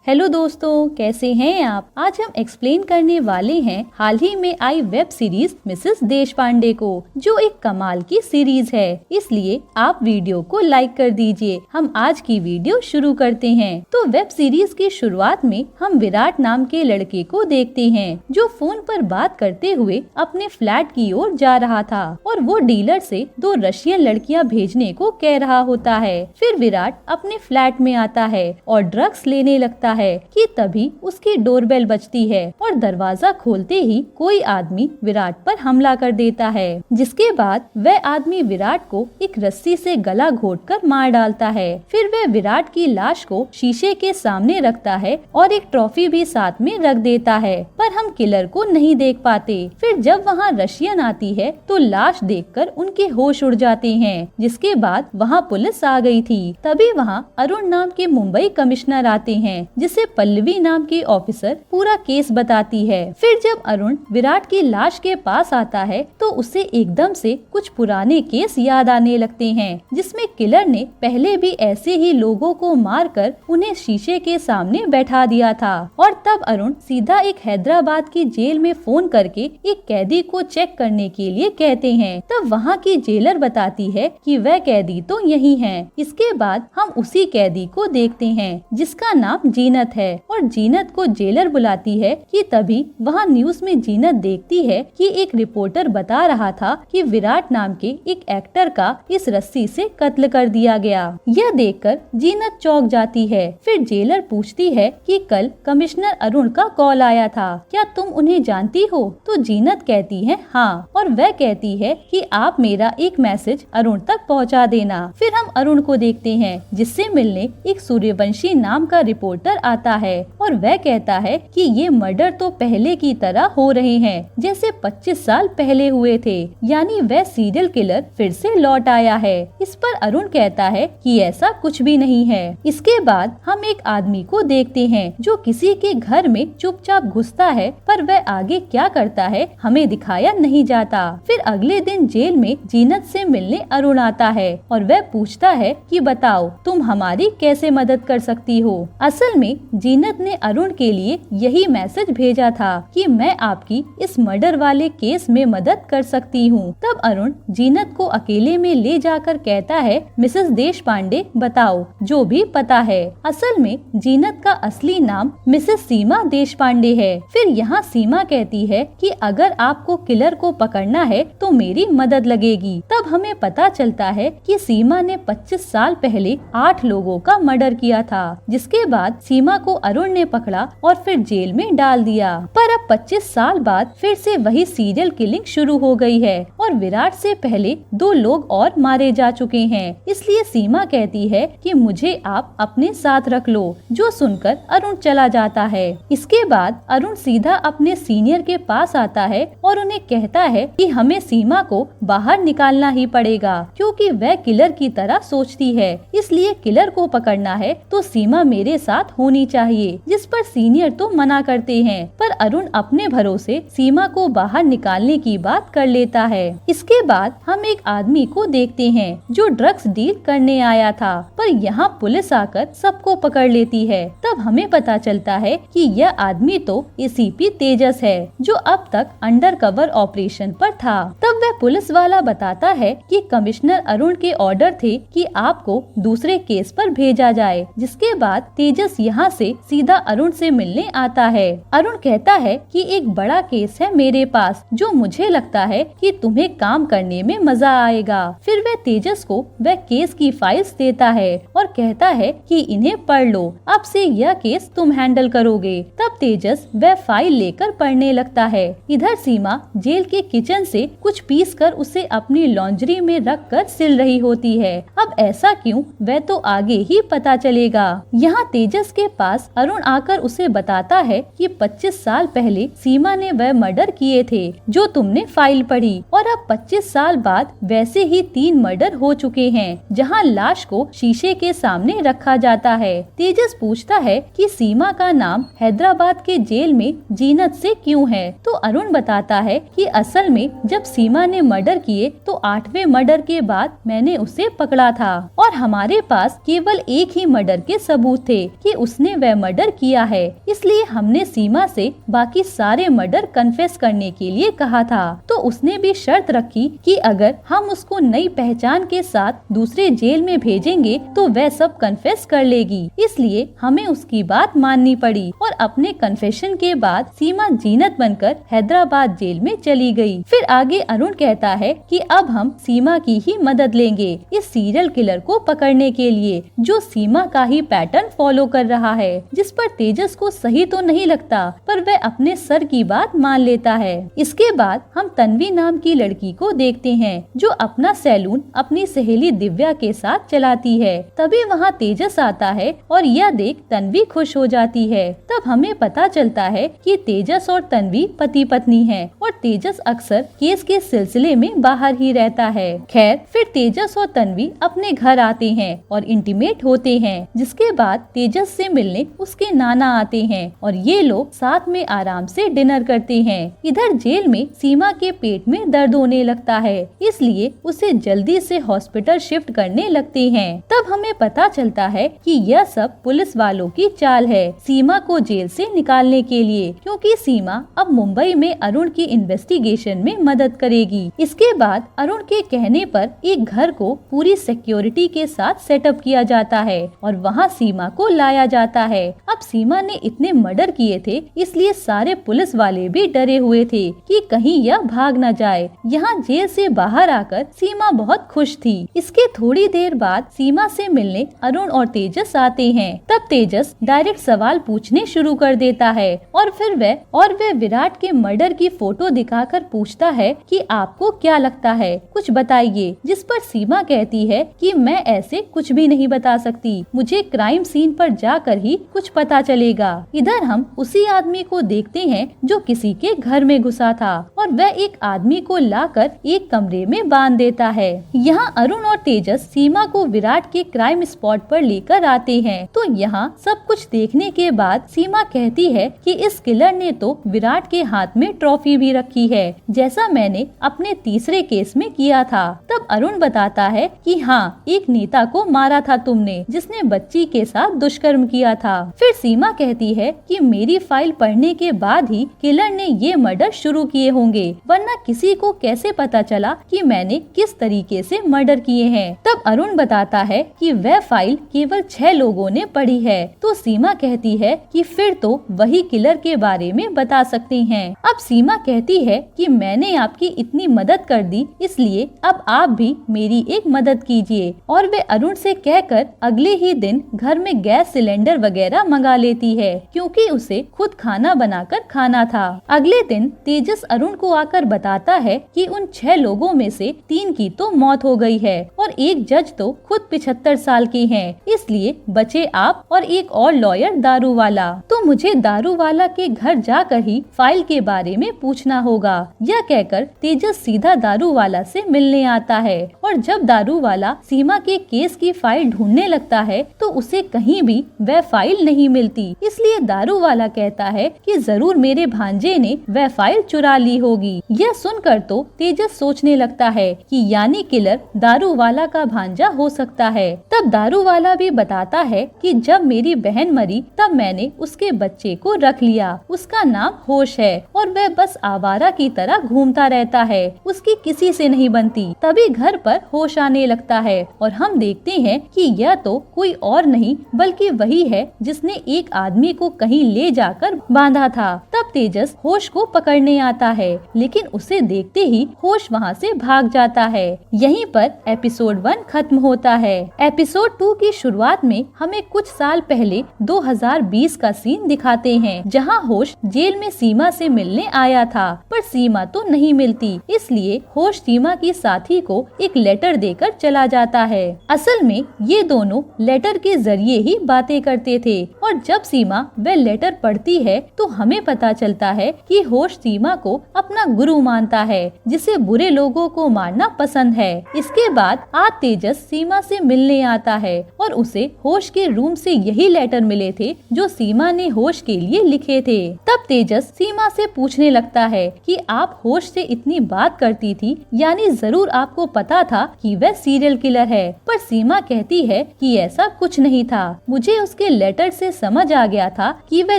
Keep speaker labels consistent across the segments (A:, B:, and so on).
A: Hello दोस्तों, कैसे हैं आप। आज हम एक्सप्लेन करने वाले हैं हाल ही में आई वेब सीरीज मिसेस देशपांडे को, जो एक कमाल की सीरीज है। इसलिए आप वीडियो को लाइक कर दीजिए। हम आज की वीडियो शुरू करते हैं। तो वेब सीरीज की शुरुआत में हम विराट नाम के लड़के को देखते हैं, जो फोन पर बात करते हुए अपने फ्लैट की ओर जा रहा था और वो डीलर से 2 रशियन लड़कियां भेजने को कह रहा होता है। फिर विराट अपने फ्लैट में आता है और ड्रग्स लेने लगता है कि तभी उसकी डोरबेल बजती है और दरवाजा खोलते ही कोई आदमी विराट पर हमला कर देता है, जिसके बाद वह आदमी विराट को एक रस्सी से गला घोंटकर मार डालता है। फिर वह विराट की लाश को शीशे के सामने रखता है और एक ट्रॉफी भी साथ में रख देता है, पर हम किलर को नहीं देख पाते। फिर जब वहाँ रशियन आती है तो लाश देखकर उनके होश उड़ जाते हैं, जिसके बाद वहाँ पुलिस आ गई थी। तभी वहाँ अरुण नाम के मुंबई कमिश्नर आते हैं, जिसे पल्लवी नाम की ऑफिसर पूरा केस बताती है। फिर जब अरुण विराट की लाश के पास आता है तो उसे एकदम से कुछ पुराने केस याद आने लगते हैं, जिसमें किलर ने पहले भी ऐसे ही लोगों को मारकर उन्हें शीशे के सामने बैठा दिया था। और तब अरुण सीधा एक हैदराबाद की जेल में फोन करके एक कैदी को चेक करने के लिए कहते हैं। तब वहाँ की जेलर बताती है कि वह कैदी तो यही है। इसके बाद हम उसी कैदी को देखते हैं, जिसका नाम जीनत है, और जीनत को जेलर बुलाती है कि तभी वहाँ न्यूज में जीनत देखती है कि एक रिपोर्टर बता रहा था कि विराट नाम के एक एक्टर का इस रस्सी से कत्ल कर दिया गया। यह देखकर जीनत चौंक जाती है। फिर जेलर पूछती है कि कल कमिश्नर अरुण का कॉल आया था, क्या तुम उन्हें जानती हो। तो जीनत कहती है हाँ, और वह कहती है कि आप मेरा एक मैसेज अरुण तक पहुँचा देना। फिर हम अरुण को देखते हैं, जिससे मिलने एक सूर्यवंशी नाम का रिपोर्टर आता है और वह कहता है कि ये मर्डर तो पहले की तरह हो रहे हैं जैसे 25 साल पहले हुए थे, यानी वह सीरियल किलर फिर से लौट आया है। इस पर अरुण कहता है कि ऐसा कुछ भी नहीं है। इसके बाद हम एक आदमी को देखते हैं जो किसी के घर में चुपचाप घुसता है, पर वह आगे क्या करता है हमें दिखाया नहीं जाता। फिर अगले दिन जेल में जीनत से मिलने अरुण आता है और वह पूछता है कि बताओ तुम हमारी कैसे मदद कर सकती हो। असल में जीनत ने अरुण के लिए यही मैसेज भेजा था कि मैं आपकी इस मर्डर वाले केस में मदद कर सकती हूँ। तब अरुण जीनत को अकेले में ले जाकर कहता है मिसेस देशपांडे बताओ जो भी पता है। असल में जीनत का असली नाम मिसेस सीमा देशपांडे है। फिर यहाँ सीमा कहती है कि अगर आपको किलर को पकड़ना है तो मेरी मदद लगेगी। तब हमें पता चलता है कि सीमा ने 25 साल पहले 8 लोगों का मर्डर किया था, जिसके बाद सीमा को अरुण ने पकड़ा और फिर जेल में डाल दिया। पर अब 25 साल बाद फिर से वही सीरियल किलिंग शुरू हो गई है और विराट से पहले 2 लोग और मारे जा चुके हैं। इसलिए सीमा कहती है कि मुझे आप अपने साथ रख लो, जो सुनकर अरुण चला जाता है। इसके बाद अरुण सीधा अपने सीनियर के पास आता है और उन्हें कहता है कि हमें सीमा को बाहर निकालना ही पड़ेगा, क्योंकि वह किलर की तरह सोचती है। इसलिए किलर को पकड़ना है तो सीमा मेरे साथ होनी चाहिए, जिस पर सीनियर तो मना करते हैं, पर अरुण अपने भरोसे सीमा को बाहर निकालने की बात कर लेता है। इसके बाद हम एक आदमी को देखते हैं जो ड्रग्स डील करने आया था, पर यहाँ पुलिस आकर सबको पकड़ लेती है। तब हमें पता चलता है कि यह आदमी तो एसीपी तेजस है, जो अब तक अंडर कवर ऑपरेशन पर था। तब वह पुलिस वाला बताता है कि कमिश्नर अरुण के ऑर्डर थे कि आपको दूसरे केस पर भेजा जाए। जिसके बाद तेजस यहाँ से सीधा अरुण से मिलने आता है। अरुण कहता है कि एक बड़ा केस है मेरे पास, जो मुझे लगता है कि तुम्हें काम करने में मजा आएगा। फिर वह तेजस को वह केस की फाइल्स देता है और कहता है कि इन्हें पढ़ लो, अब से यह केस तुम हैंडल करोगे। तब तेजस वह फाइल लेकर पढ़ने लगता है। इधर सीमा जेल के किचन से कुछ पीस कर उसे अपनी लॉन्ड्री में रख कर सिल रही होती है। अब ऐसा क्यों, वह तो आगे ही पता चलेगा। यहाँ तेजस के पास अरुण आकर उसे बताता है कि 25 साल पहले सीमा ने वह मर्डर किए थे जो तुमने फाइल पढ़ी, और अब 25 साल बाद वैसे ही 3 मर्डर हो चुके हैं, जहाँ लाश को शीशे के सामने रखा जाता है। तेजस पूछता है कि सीमा का नाम हैदराबाद के जेल में जीनत से क्यों है। तो अरुण बताता है कि असल में जब सीमा ने मर्डर किए तो 8वें मर्डर के बाद मैंने उसे पकड़ा था, और हमारे पास केवल एक ही मर्डर के सबूत थे कि उसने वह मर्डर किया है, इसलिए हमने सीमा से बाकी सारे मर्डर कन्फेस करने के लिए कहा था। तो उसने भी शर्त रखी कि अगर हम उसको नई पहचान के साथ दूसरे जेल में भेजेंगे तो वह सब कन्फेस कर लेगी, इसलिए हमें उसकी बात माननी पड़ी और अपने कन्फेशन के बाद सीमा जीनत बनकर हैदराबाद जेल में चली गई। फिर आगे अरुण कहता है कि अब हम सीमा की ही मदद लेंगे इस सीरियल किलर को पकड़ने के लिए, जो सीमा का ही पैटर्न फॉलो कर रहा है, जिस पर तेजस को सही तो नहीं लगता पर वह अपने सर की बात मान लेता है। इसके बाद हम तन्वी नाम की लड़की को देखते हैं जो अपना सैलून अपनी सहेली दिव्या के साथ चलाती है। तभी वहाँ तेजस आता है और यह देख तन्वी खुश हो जाती है। तब हमें पता चलता है कि तेजस और तन्वी पति पत्नी हैं और तेजस अक्सर केस के सिलसिले में बाहर ही रहता है। खैर फिर तेजस और तन्वी अपने घर आते हैं और इंटीमेट होते हैं, जिसके बाद तेजस से मिलने उसके नाना आते हैं और ये लोग साथ में आराम से डिनर करते हैं। इधर जेल में सीमा के पेट में दर्द होने लगता है, इसलिए उसे जल्दी से हॉस्पिटल शिफ्ट करने लगते हैं। तब हमें पता चलता है कि यह सब पुलिस वालों की चाल है सीमा को जेल से निकालने के लिए, क्योंकि सीमा अब मुंबई में अरुण की इन्वेस्टिगेशन में मदद करेगी। इसके बाद अरुण के कहने पर एक घर को पूरी सिक्योरिटी के साथ सेटअप किया जाता है और वहाँ सीमा को लाया जाता है। अब सीमा ने इतने मर्डर किए थे, इसलिए सारे पुलिस वाले भी डरे हुए थे कि कहीं यह भाग न जाए। यहाँ जेल से बाहर आकर सीमा बहुत खुश थी। इसके थोड़ी देर बाद सीमा से मिलने अरुण और तेजस आते हैं। तब तेजस डायरेक्ट सवाल पूछने शुरू कर देता है और फिर वह विराट के मर्डर की फोटो दिखाकर पूछता है कि आपको क्या लगता है, कुछ बताइए। जिस पर सीमा कहती है कि मैं ऐसे कुछ भी नहीं बता सकती, मुझे क्राइम सीन पर जाकर ही कुछ पता चलेगा। इधर हम उसी आदमी को देखते हैं जो किसी के घर में घुसा था और वह एक आदमी को लाकर एक कमरे में बांध देता है। यहाँ अरुण और तेजस सीमा को विराट के क्राइम स्पॉट पर लेकर आते हैं। तो यहाँ सब कुछ देखने के बाद सीमा कहती है कि इस किलर ने तो विराट के हाथ में ट्रॉफी भी रखी है, जैसा मैंने अपने तीसरे केस में किया था। तब अरुण बताता है कि हाँ, एक नेता को मारा था तुमने, जिसने बच्ची के साथ दुष्कर्म किया था। फिर सीमा कहती है कि मेरी फाइल पढ़ने के बाद ही किलर ने ये मर्डर शुरू किए होंगे, वरना किसी को कैसे पता चला कि मैंने किस तरीके से मर्डर किए हैं। तब अरुण बताता है कि वह फाइल केवल 6 लोगों ने पढ़ी है। तो सीमा कहती है कि फिर तो वही किलर के बारे में बता सकते हैं। अब सीमा कहती है कि मैंने आपकी इतनी मदद कर दी, इसलिए अब आप भी मेरी एक मदद कीजिए। और वे अरुण से कहकर अगले ही दिन घर में गैस सिलेंडर वगैरह मंगा लेती है, क्योंकि उसे खुद खाना बनाकर खाना था। अगले दिन तेजस अरुण को आकर बताता है कि उन 6 लोगों में से 3 की तो मौत हो गई है और एक जज तो खुद 75 साल के हैं, इसलिए बचे आप और एक और लॉयर दारू वाला। तो मुझे दारू वाला के घर जाकर ही फाइल के बारे में पूछना होगा। यह कहकर तेजस सीधा दारू वाला से मिलने आता है और जब दारू वाला सीमा के केस की फाइल ढूंढने लगता है तो उसे कहीं भी वह फाइल नहीं मिलती, इसलिए दारू वाला कहता है कि जरूर मेरे भांजे ने वह फाइल चुरा ली होगी। यह सुनकर तो तेजस सोचने लगता है कि यानी किलर दारू वाला का भांजा हो सकता है। तब दारू वाला भी बताता है कि जब मेरी बहन मरी तब मैंने उसके बच्चे को रख लिया, उसका नाम होश है और वह बस आवारा की तरह घूमता रहता है, उसकी किसी से नहीं बनती। तभी घर पर होश आने लगता है और हम देखते हैं कि यह तो कोई और नहीं बल्कि वही है जिसने एक आदमी को कहीं ले जाकर बांधा था। तब तेजस होश को पकड़ने आता है, लेकिन उसे देखते ही होश वहाँ से भाग जाता है। यहीं पर एपिसोड 1 खत्म होता है। एपिसोड 2 की शुरुआत में हमें कुछ साल पहले 2020 का सीन दिखाते हैं, जहाँ होश जेल में सीमा से मिलने आया था, पर सीमा तो नहीं मिलती, इसलिए होश सीमा की साथी को एक लेटर देकर चला जाता है। असल में ये दोनों लेटर के जरिए ही बातें करते थे और जब सीमा वह लेटर पढ़ती है तो हमें पता चलता है कि होश सीमा को अपना गुरु मानता है, जिसे बुरे लोगों को मारना पसंद है। इसके बाद आज तेजस सीमा से मिलने आता है और उसे होश के रूम से यही लेटर मिले थे जो सीमा ने होश के लिए लिखे थे। तब तेजस सीमा से पूछने लगता है कि आप होश से इतनी बात करती थी, यानी जरूर आपको पता था कि वह सीरियल किलर है। पर सीमा कहती है कि ऐसा कुछ नहीं था, मुझे उसके लेटर से समझ आ गया था कि वह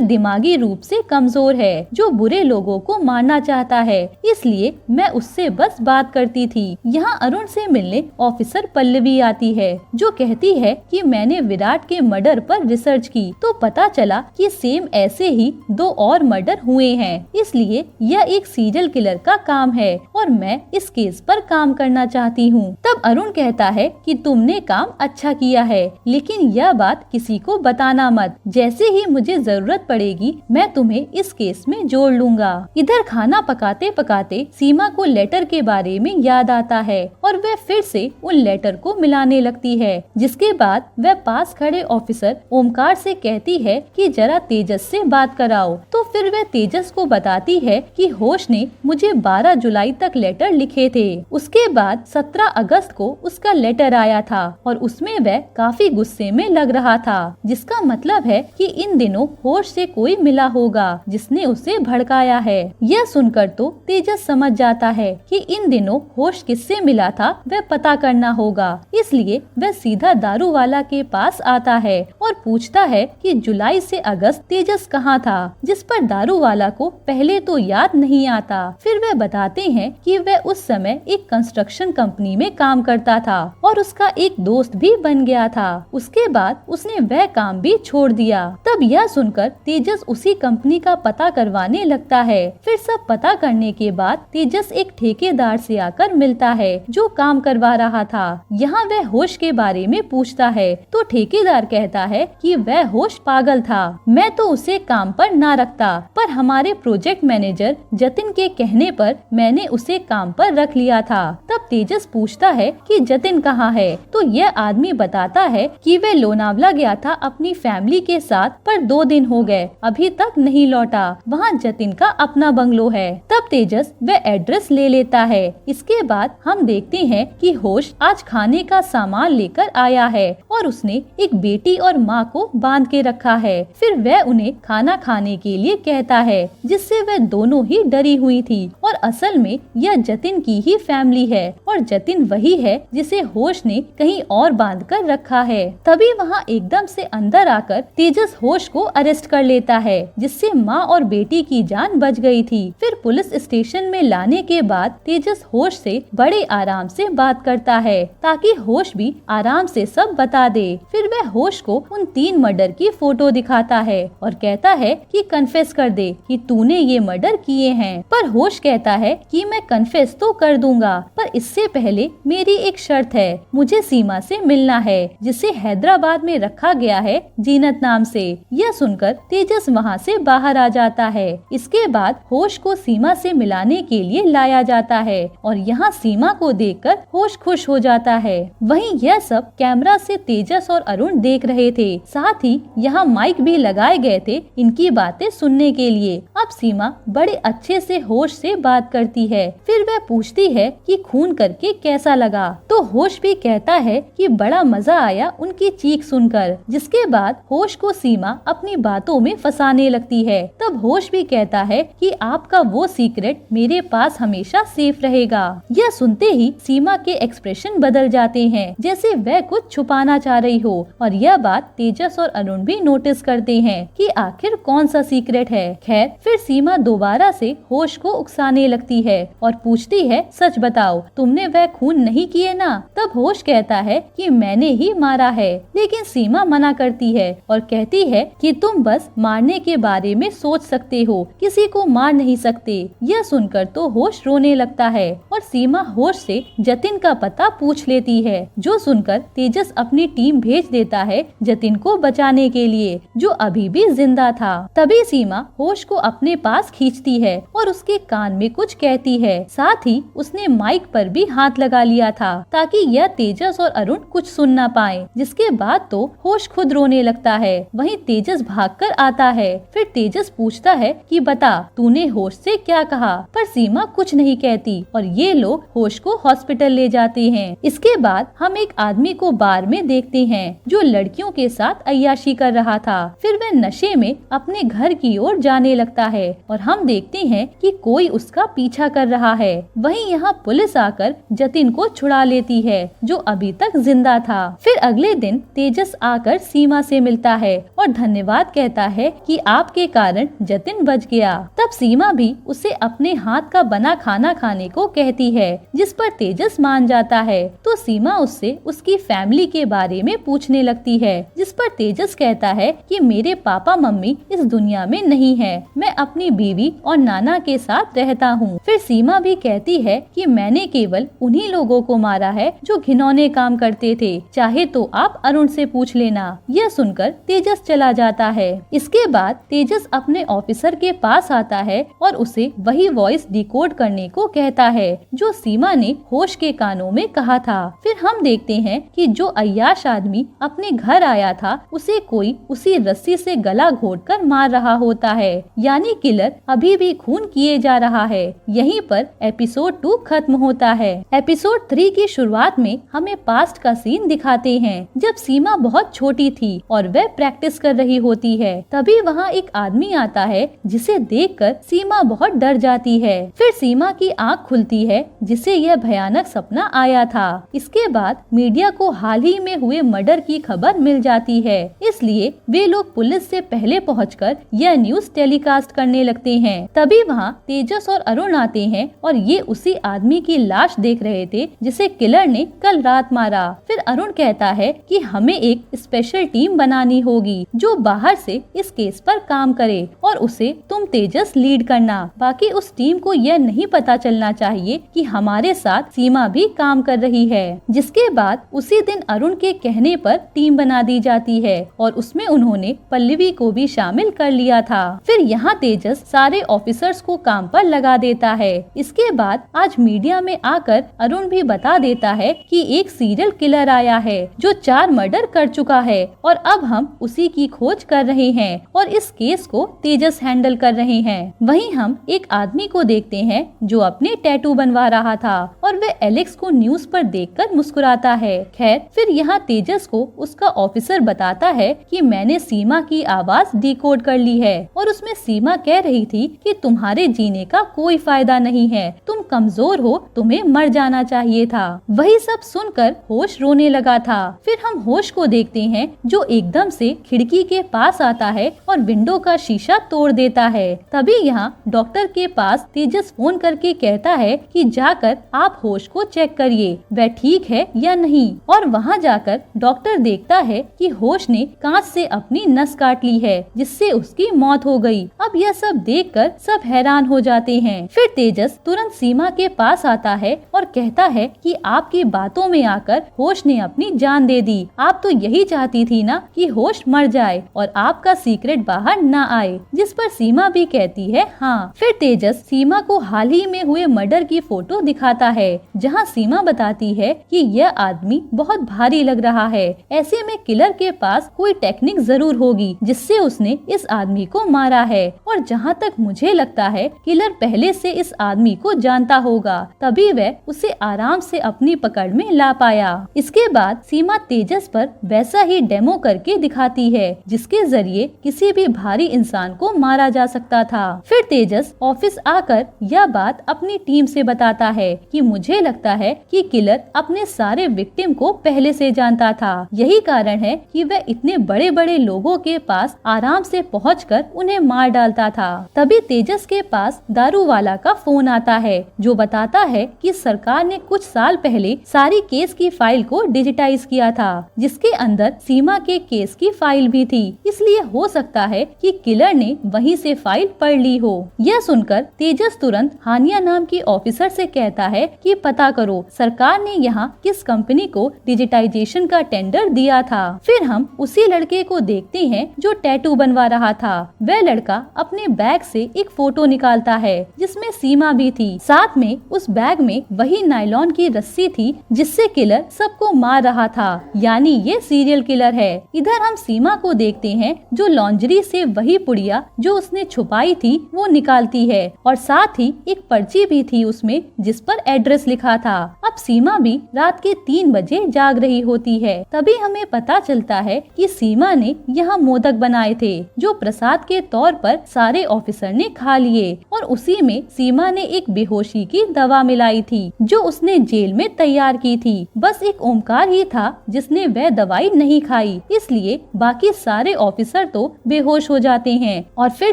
A: दिमागी रूप से कमजोर है, जो बुरे लोगों को मारना चाहता है, इसलिए मैं उससे बस बात करती थी। यहाँ अरुण से मिलने ऑफिसर पल्लवी आती है, जो कहती है कि मैंने विराट के मर्डर पर रिसर्च की तो पता चला कि सेम ऐसे ही 2 और मर्डर हुए हैं, इसलिए यह एक सीरियल किलर का काम है और मैं इस केस पर काम करना चाहती हूँ। तब अरुण कहता है कि तुमने काम अच्छा किया है, लेकिन यह बात किसी को बताना मत। जैसे ही मुझे जरूरत पड़ेगी मैं तुम्हें इस केस में जोड़ लूंगा। इधर खाना पकाते पकाते सीमा को लेटर के बारे में याद आता है और वह फिर से उन लेटर को मिलाने लगती है, जिसके बाद वह पास खड़े ऑफिसर ओमकार से कहती है कि जरा तेजस से बात कराओ। तो फिर वह तेजस को बताती है कि होश ने मुझे 12 जुलाई तक लेटर लिखे थे। उसके बाद 17 अगस्त को उसका लेटर आया था और उसमें वह काफी गुस्से में लग रहा था, जिसका मतलब है कि इन दिनों होश से कोई मिला होगा जिसने उसे भड़काया है। यह सुनकर तो तेजस समझ जाता है कि इन दिनों होश किससे मिला था वह पता करना होगा, इसलिए वह सीधा दारू वाला के पास आता है और पूछता है कि जुलाई से अगस्त तेजस कहाँ था, जिस पर दारू वाला को पहले तो याद नहीं आता। फिर वह बताते हैं कि वह उस समय एक कंस्ट्रक्शन कंपनी में काम करता था और उसका एक दोस्त भी बन गया था। उसके बाद उसने वह काम भी छोड़ दिया। तब यह सुनकर तेजस उसी कंपनी का पता करवाने लगता है। फिर सब पता करने के बाद तेजस एक ठेकेदार से आकर मिलता है जो काम करवा रहा था। यहाँ वह होश के बारे में पूछता है तो ठेकेदार कहता है कि वह होश पागल था, मैं तो उसे काम पर ना रखता, पर हमारे प्रोजेक्ट मैनेजर जतिन के कहने पर मैंने उसे काम पर रख लिया था। तब तेजस पूछता है कि जतिन कहाँ है, तो यह आदमी बताता है कि वह लोनावला गया था अपनी फैमिली के साथ, पर 2 दिन हो गए अभी तक नहीं लौटा। वहाँ जतिन का अपना बंगलो है। तब तेजस वह एड्रेस ले लेता है। इसके बाद हम देखते हैं कि होश आज खाने का सामान लेकर आया है और उसने एक बेटी और माँ को बांध के रखा है। फिर वह उन्हें खाना खाने के लिए कहता है, जिससे वह दोनों ही डरी हुई थी और असल में यह जतिन की ही फैमिली है और जतिन वही है जिसे होश ने कहीं और बांध कर रखा है। तभी वहाँ एकदम से अंदर आकर तेजस होश को अरेस्ट कर लेता है, जिससे माँ और बेटी की जान बच गई थी। फिर पुलिस स्टेशन में लाने के बाद तेजस होश से बड़े आराम से बात करता है ताकि होश भी आराम से सब बता दे। फिर वह होश को उन 3 मर्डर की फोटो दिखाता है और कहता है कि कन्फेस कर दे कि तूने ये मर्डर किए हैं। पर होश कहता है कि मैं कन्फेस तो कर दूंगा, पर इससे पहले मेरी एक शर्त है, मुझे सीमा से मिलना है जिसे हैदराबाद में रखा गया है जीनत नाम से। यह सुनकर तेजस वहाँ से बाहर आ जाता है। इसके बाद होश को सीमा से मिलाने के लिए लाया जाता है और यहाँ सीमा को देखकर होश खुश हो जाता है। वहीं यह सब कैमरा से तेजस और अरुण देख रहे थे, साथ ही यहाँ माइक भी लगाए गए थे इनकी बातें सुनने के लिए। अब सीमा बड़े अच्छे से होश से बात करती है। फिर वह पूछती है कि खून करके कैसा लगा, तो होश भी कहता है कि बड़ा मजा आया उनकी चीख सुनकर। जिसके बाद होश को सीमा अपनी बातों में फंसाने लगती है। तब होश भी कहता है कि आपका वो सीक्रेट मेरे पास हमेशा सेफ रहेगा। यह सुनते ही सीमा के एक्सप्रेशन बदल जाते हैं, जैसे वह कुछ छुपाना चाह रही हो, और यह बात तेजस और अरुण भी नोटिस करते हैं कि आखिर कौन सा सीक्रेट है। खैर फिर सीमा दोबारा से होश को उकसाने लगती है और पूछती है, सच बताओ तुमने वह खून नहीं किए ना? तब होश कहता है कि मैंने ही मारा है, लेकिन सीमा मना करती है और कहती है कि तुम बस मारने के बारे में सोच सकते हो, किसी को मार नहीं सकते। यह सुनकर तो होश रोने लगता है और सीमा होश से जतिन का पता पूछ लेती है, जो सुनकर तेजस अपनी टीम भेज देता है जतिन को बचाने के लिए, जो अभी भी जिंदा था। तभी सीमा होश को अपने पास खींचती है और उसके कान में कुछ कहती है। साथ ही उसने माइक पर भी हाथ लगा लिया था ताकि यह तेजस और अरुण कुछ सुन ना पाए। जिसके बाद तो होश खुद रोने लगता है। वहीं तेजस भागकर आता है। फिर तेजस पूछता है कि बता तूने होश से क्या कहा, पर सीमा कुछ नहीं कहती और ये लोग होश को हॉस्पिटल ले जाते हैं। इसके बाद हम एक आदमी को बार में देखते हैं जो लड़कियों के साथ अय्याशी कर रहा था। फिर वह नशे में अपने घर की ओर जाने लगता है और हम देखते हैं कि कोई उसका पीछा कर रहा है। वहीं यहाँ पुलिस आकर जतिन को छुड़ा लेती है जो अभी तक जिंदा था। फिर अगले दिन तेजस आकर सीमा से मिलता है और धन्यवाद कहता है कि आपके कारण जतिन बच गया। तब सीमा भी उसे अपने हाथ का बना खाना खाने को कहती है, जिस पर तेजस मान जाता है। तो सीमा उससे उसकी फैमिली के बारे में पूछने लगती है, जिस पर तेजस कहता है कि मेरे पापा मम्मी इस दुनिया में नहीं है, मैं अपनी बीवी और नाना के साथ रहता हूँ। फिर सीमा भी कहती है कि मैंने केवल उन्हीं लोगों को मारा है जो घिनौने काम करते थे, चाहे तो आप अरुण से पूछ लेना। यह सुनकर तेजस चला जाता है। इसके बाद तेजस अपने ऑफिसर के पास आता है और उसे वही वॉइस डिकोड करने को कहता है जो सीमा ने होश के कानों में कहा था। फिर हम देखते हैं कि जो अय्याश आदमी अपने घर आया था उसे कोई उसी रस्सी से गला घोंटकर मार रहा होता है, यानी किलर अभी भी खून किए जा रहा है। यहीं पर एपिसोड 2 खत्म होता है। एपिसोड 3 की शुरुआत में हमें पास्ट का सीन दिखाते हैं, जब सीमा बहुत छोटी थी और वह प्रैक्टिस कर रही होती है। तभी वहाँ एक आदमी आता है जिसे देखकर सीमा बहुत डर जाती है। फिर सीमा की आँख खुलती है जिसे यह भयानक सपना आया था। इसके बाद मीडिया को हाल ही में हुए मर्डर की खबर मिल जाती है, इसलिए वे लोग पुलिस से पहले पहुंचकर यह न्यूज टेलीकास्ट करने लगते हैं। तभी वहाँ तेजस और अरुण आते हैं और ये उसी आदमी की लाश देख रहे थे जिसे किलर ने कल रात मारा। फिर अरुण कहता है कि हमें एक स्पेशल टीम बनानी होगी जो बाहर से इस केस पर काम करे और उसे तुम तेजस लीड करना। बाकी उस टीम को यह नहीं पता चलना चाहिए कि हमारे साथ सीमा भी काम कर रही है। जिसके बाद उसी दिन अरुण के कहने पर टीम बना दी जाती है और उसमें उन्होंने पल्लवी को भी शामिल कर लिया था। फिर यहाँ तेजस सारे ऑफिसर्स को काम पर लगा देता है। इसके बाद आज मीडिया में आकर अरुण भी बता देता है कि एक सीरियल किलर आया है जो 4 मर्डर कर चुका है और अब हम उसी की खोज कर रहे हैं और इस केस को तेजस हैंडल कर रहे हैं। वहीं हम एक आदमी को देखते हैं जो अपने टैटू बनवा रहा था और वह एलेक्स को न्यूज पर देखकर मुस्कुराता है। खैर फिर यहाँ तेजस को उसका ऑफिसर बताता है कि मैंने सीमा की आवाज डिकोड कर ली है और उसमें सीमा कह रही थी कि तुम्हारे जीने का कोई फायदा नहीं है, तुम कमजोर हो, तुम्हें मर जाना चाहिए था। वही सब सुनकर होश रोने लगा था। फिर हम होश को देखते हैं जो एकदम से खिड़की के पास आता है और विंडो का शीशा तोड़ देता है। तभी यहाँ डॉक्टर के पास तेजस फोन करके कहता है कि जाकर आप होश को चेक करिए, वह ठीक है या नहीं। और वहाँ जाकर डॉक्टर देखता है कि होश ने कांच से अपनी नस काट ली है जिससे उसकी मौत हो गई। अब यह सब देखकर सब हैरान हो जाते हैं। फिर तेजस तुरंत सीमा के पास आता है और कहता है कि आपकी बातों में आकर होश ने अपनी जान दे दी। आप तो यही चाहती थी ना कि होश मर जाए और आपका सीक्रेट बाहर न आए। जिस पर सीमा भी कहती है हाँ। फिर तेजस सीमा को हाल ही में हुए मर्डर की फोटो दिखाता है जहाँ सीमा बताती है कि यह आदमी बहुत भारी लग रहा है, ऐसे में किलर के पास कोई टेक्निक जरूर होगी जिससे उसने इस आदमी को मारा है। और जहाँ तक मुझे लगता है किलर पहले से इस आदमी को जानता होगा, तभी वह उसे आराम से अपनी पकड़ में ला पाया। इसके बाद सीमा तेजस पर वैसा ही डेमो करके दिखाती है जिसके जरिए किसी भी भारी इंसान को मारा जा सकता था। फिर तेजस ऑफिस आकर यह बात अपनी टीम से बताता है कि मुझे लगता है कि किलर अपने सारे विक्टिम को पहले से जानता था, यही कारण है कि वह इतने बड़े बड़े लोगों के पास आराम से पहुंचकर उन्हें मार डालता था। तभी तेजस के पास दारू वाला का फोन आता है जो बताता है कि सरकार ने कुछ साल पहले सारी केस की फाइल को डिजिटाइज किया था जिसके अंदर सीमा के केस की फाइल भी थी, इसलिए हो सकता है कि किलर ने वहीं से फाइल पढ़ ली हो। यह सुनकर तेजस तुरंत हानिया नाम की ऑफिसर से कहता है कि पता करो सरकार ने यहाँ किस कंपनी को डिजिटाइजेशन का टेंडर दिया था। फिर हम उसी लड़के को देखते हैं जो टैटू बनवा रहा था। वह लड़का अपने बैग से एक फोटो निकालता है जिसमें सीमा भी थी। साथ में उस बैग में वही नायलॉन की रस्सी थी जिससे किलर सबको मार रहा था, यानी ये सीरियल किलर है। इधर हम सीमा को देखते हैं जो लॉन्ड्री से वही पुड़िया जो उसने छुपाई थी वो निकालती है और साथ ही एक पर्ची भी थी उसमें जिस पर एड्रेस लिखा था। अब सीमा भी रात के 3 बजे जाग रही होती है। तभी हमें पता चलता है कि सीमा ने यहाँ मोदक बनाए थे जो प्रसाद के तौर पर सारे ऑफिसर ने खा लिए और उसी में सीमा ने एक बेहोशी की दवा मिलाई थी जो उसने जेल में तैयार की थी। बस एक ओमकार ही था जिसने वह दवाई नहीं खाई, इसलिए बाकी सारे ऑफिसर तो बेहोश हो जाते हैं और फिर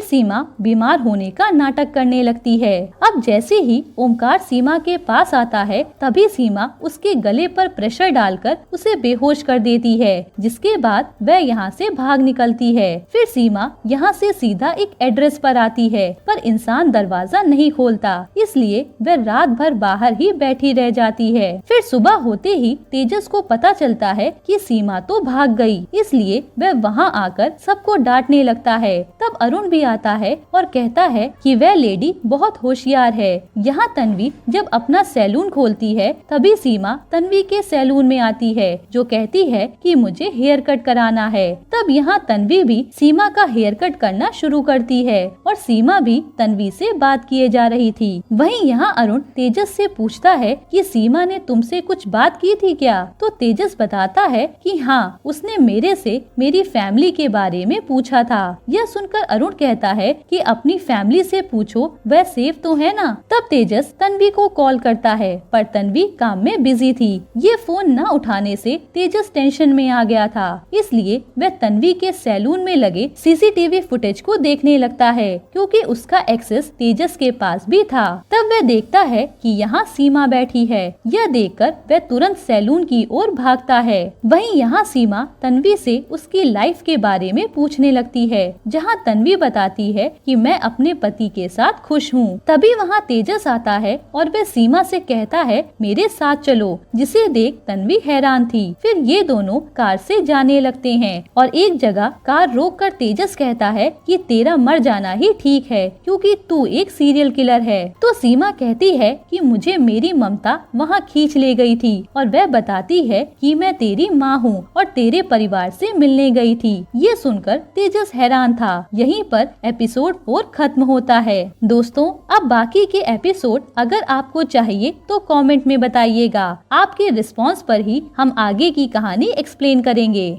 A: सीमा बीमार होने का नाटक करने लगती है। अब जैसे ही ओमकार सीमा के पास आता है तभी सीमा उसके गले पर प्रेशर डालकर उसे बेहोश कर देती है, जिसके बाद वह यहाँ से भाग निकलती है। फिर सीमा यहाँ से सीधा एक एड्रेस पर आती है पर इंसान दरवाजा नहीं खोलता, इसलिए वह रात भर बाहर ही बैठी रह जाती है। फिर सुबह होते ही तेजस को पता चलता है कि सीमा तो भाग गई, इसलिए वह वहाँ आकर सबको डांटने लगता है। तब अरुण भी आता है और कहता है कि वह लेडी बहुत होशियार है। यहाँ तन्वी जब अपना सैलून खोलती है तभी सीमा तन्वी के सैलून में आती है, जो कहती है कि मुझे हेयर कट कराना है। तब यहाँ तन्वी भी सीमा का हेयर कट करना शुरू करती है और सीमा भी तन्वी से बात किए जा रही थी। वहीं यहाँ अरुण तेजस से पूछता है कि सीमा ने तुमसे कुछ बात की थी क्या? तो तेजस बताता है कि हाँ, उसने मेरे से मेरी फैमिली के बारे में पूछा था। यह सुनकर अरुण कहता है कि अपनी फैमिली से पूछो, वह सेफ तो है ना? तब तेजस तन्वी को कॉल करता है पर तन्वी काम में बिजी थी। ये फोन न उठाने से तेजस टेंशन में आ गया था, इसलिए वह तन्वी के सैलून में लगे सीसीटीवी फुटेज को देखने लगता है, क्योंकि उसका एक्सेस तेजस के पास भी था। तब वह देखता है कि यहाँ सीमा बैठी है। यह देखकर वह तुरंत सैलून की ओर भागता है। वहीं यहाँ सीमा तन्वी से उसकी लाइफ के बारे में पूछने लगती है, जहाँ तन्वी बताती है कि मैं अपने पति के साथ खुश हूँ। तभी वहाँ तेजस आता है और वह सीमा से कहता है मेरे साथ चलो, जिसे देख तन्वी हैरान थी। फिर ये दोनों कार से जाने लगते हैं और एक जगह कार रोककर तेजस कहता है कि तेरा मर जाना ही ठीक है, क्योंकि तू एक सीरियल किलर है। तो सीमा कहती है कि मुझे मेरी ममता वहाँ खींच ले गई थी और वह बताती है कि मैं तेरी माँ हूँ और तेरे परिवार से मिलने गई थी। ये सुनकर तेजस हैरान था। यहीं पर एपिसोड 4 खत्म होता है। दोस्तों, अब बाकी के एपिसोड अगर आपको चाहिए तो कमेंट में बताइएगा। आपके रिस्पॉन्स पर ही हम आगे की कहानी एक्सप्लेन करेंगे।